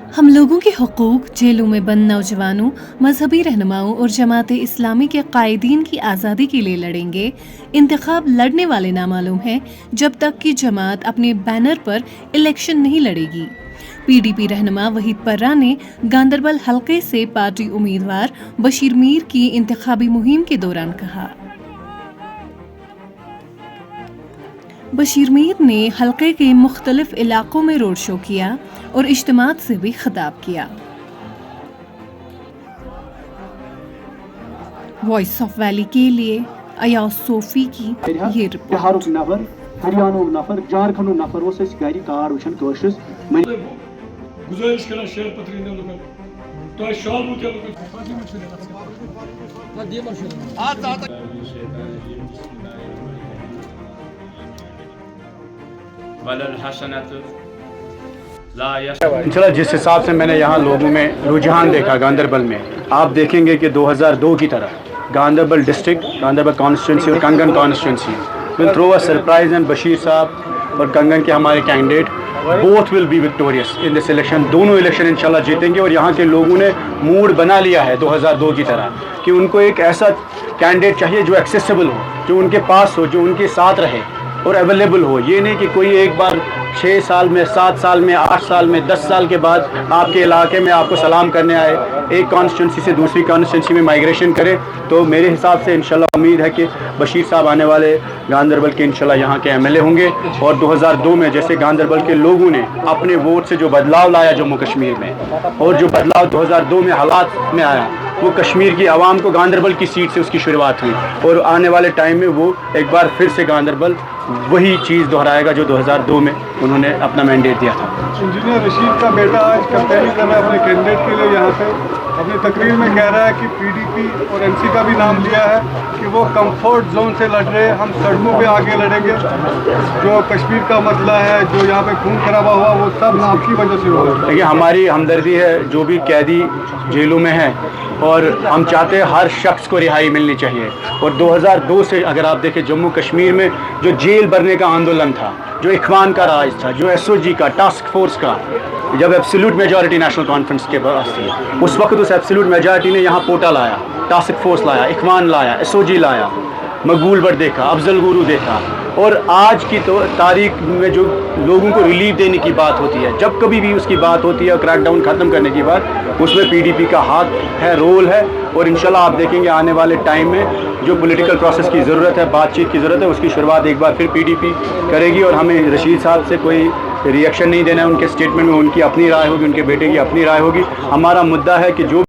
हम लोगों के हुकूक, जेलों में बंद नौजवानों, मजहबी रहनुमाओं और जमात इस्लामी के कायदीन की आज़ादी के लिए लड़ेंगे। इंतखाब लड़ने वाले नामालूम हैं जब तक कि जमात अपने बैनर पर इलेक्शन नहीं लड़ेगी। PDP रहनुमा वहीद पर्रा ने गांदरबल हलके से पार्टी उम्मीदवार बशीर मीर की इंतखाबी मुहिम के दौरान कहा। बशीर मीर ने हलके के मुख्तलिफ इलाकों में रोड शो किया और इज्तिमात से भी खिताब किया। वॉइस ऑफ वैली के लिए अयाज सोफी की ये रिपोर्ट। नफर हरियाणा नफर झारखंड नफर उस गाड़ी कार वुचन कोशिश गुजारिश करा शेयर पत्रिंदे लोगन तो शाल वो क्या लोगन इंशाल्लाह जिस हिसाब से मैंने यहाँ लोगों में रुझान देखा गांदरबल में, आप देखेंगे कि 2002 की तरह गांदरबल डिस्ट्रिक्ट, गांदरबल कॉन्स्टिट्यूंसी और Kangan constituency will throw a surprise and Bashir साहब और कंगन के हमारे candidate both will be victorious in this election. दोनों इलेक्शन इंशाल्लाह जीतेंगे और यहाँ के लोगों ने मूड बना लिया है 2002 की तरह कि उनको एक ऐसा कैंडिडेट चाहिए जो एक्सेसिबल हो, जो उनके पास हो, जो उनके साथ रहे और अवेलेबल हो। ये नहीं कि कोई एक बार 6 साल में, 7 साल में, 8 साल में, 10 साल के बाद आपके इलाके में आपको सलाम करने आए, एक कॉन्स्टिट्यूंसी से दूसरी कॉन्स्टिट्यूंसी में माइग्रेशन करे। तो मेरे हिसाब से इंशाल्लाह उम्मीद है कि बशीर साहब आने वाले गांदरबल के इंशाल्लाह यहाँ के MLA होंगे और 2002 में जैसे गांदरबल के लोगों ने अपने वोट से जो बदलाव लाया जम्मू कश्मीर में और जो बदलाव 2002 में हालात में आया, वो कश्मीर की आवाम को गांदरबल की सीट से उसकी शुरुआत हुई और आने वाले टाइम में वो एक बार फिर से गांदरबल वही चीज़ दोहराएगा जो 2002 में उन्होंने अपना मैंडेट दिया था। इंजीनियर रशीद का बेटा आज कैंपेनिंग कर रहा है अपने कैंडिडेट के लिए। यहाँ पे अपनी तकरीर में कह रहा है कि PDP और MC का भी नाम लिया है कि वो कंफर्ट जोन से लड़ रहे हैं, हम सड़कों पे आगे लड़ेंगे। जो कश्मीर का मसला है, जो यहाँ पे खून खराबा हुआ, वो सब आपकी वजह से हुआ। देखिए, हमारी हमदर्दी है जो भी कैदी जेलों में हैं और हम चाहते हैं हर शख्स को रिहाई मिलनी चाहिए। और 2002 से अगर आप देखें जम्मू कश्मीर में जो जेल भरने का आंदोलन था, जो इख्वान का राज था, जो SOG का, टास्क फोर्स का, जब एब्सोल्यूट मेजॉरिटी नेशनल कॉन्फ्रेंस के पास थी, उस वक्त उस एब्सोल्यूट मेजॉरिटी ने यहाँ पोटा लाया, टास्क फोर्स लाया, इख्वान लाया, SOG लाया, मकबूल भट्ट देखा, अफजल गुरु देखा। और आज की तो तारीख में जो लोगों को रिलीफ देने की बात होती है, जब कभी भी उसकी बात होती है क्रैकडाउन ख़त्म करने की बात, उसमें PDP का हाथ है, रोल है। और इंशाल्लाह आप देखेंगे आने वाले टाइम में जो पॉलिटिकल प्रोसेस की ज़रूरत है, बातचीत की ज़रूरत है, उसकी शुरुआत एक बार फिर PDP करेगी। और हमें रशीद साहब से कोई रिएक्शन नहीं देना है उनके स्टेटमेंट में, उनकी अपनी राय होगी, उनके बेटे की अपनी राय होगी। हमारा मुद्दा है कि जो